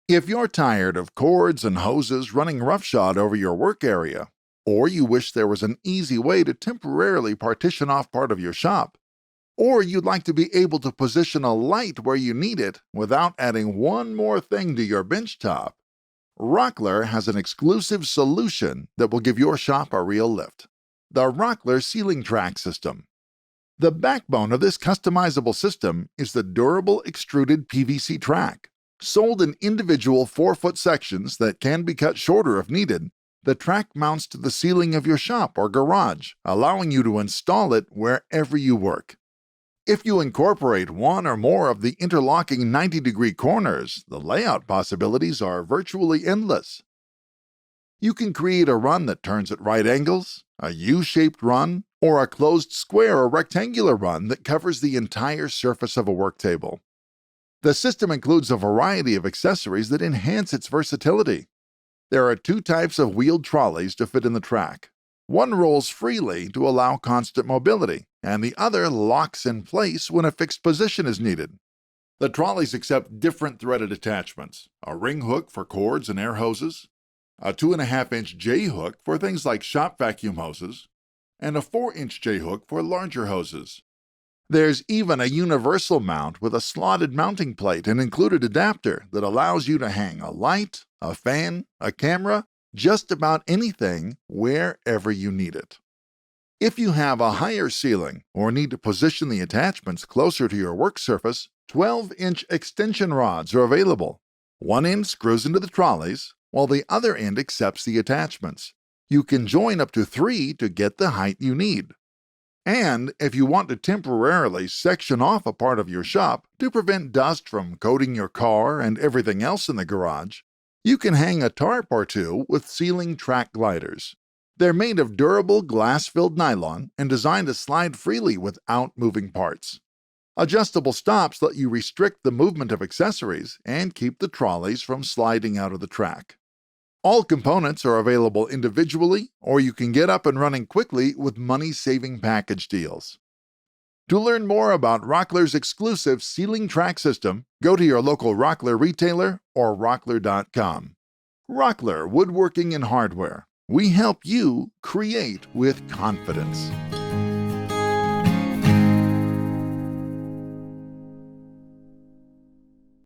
If you're tired of cords and hoses running roughshod over your work area, or you wish there was an easy way to temporarily partition off part of your shop, or you'd like to be able to position a light where you need it without adding one more thing to your bench top, Rockler has an exclusive solution that will give your shop a real lift: the Rockler Ceiling Track System. The backbone of this customizable system is the durable extruded PVC track. Sold in individual 4-foot sections that can be cut shorter if needed, the track mounts to the ceiling of your shop or garage, allowing you to install it wherever you work. If you incorporate one or more of the interlocking 90-degree corners, the layout possibilities are virtually endless. You can create a run that turns at right angles, a U-shaped run, or a closed square or rectangular run that covers the entire surface of a work table. The system includes a variety of accessories that enhance its versatility. There are 2 types of wheeled trolleys to fit in the track. One rolls freely to allow constant mobility, and the other locks in place when a fixed position is needed. The trolleys accept different threaded attachments: a ring hook for cords and air hoses, a 2.5-inch J-hook for things like shop vacuum hoses, and a 4-inch J-hook for larger hoses. There's even a universal mount with a slotted mounting plate and included adapter that allows you to hang a light, a fan, a camera, just about anything wherever you need it. If you have a higher ceiling or need to position the attachments closer to your work surface, 12-inch extension rods are available. One end screws into the trolleys, while the other end accepts the attachments. You can join up to 3 to get the height you need. And if you want to temporarily section off a part of your shop to prevent dust from coating your car and everything else in the garage, you can hang a tarp or 2 with ceiling track gliders. They're made of durable glass-filled nylon and designed to slide freely without moving parts. Adjustable stops let you restrict the movement of accessories and keep the trolleys from sliding out of the track. All components are available individually, or you can get up and running quickly with money-saving package deals. To learn more about Rockler's exclusive ceiling track system, go to your local Rockler retailer or rockler.com. Rockler Woodworking and Hardware. We help you create with confidence.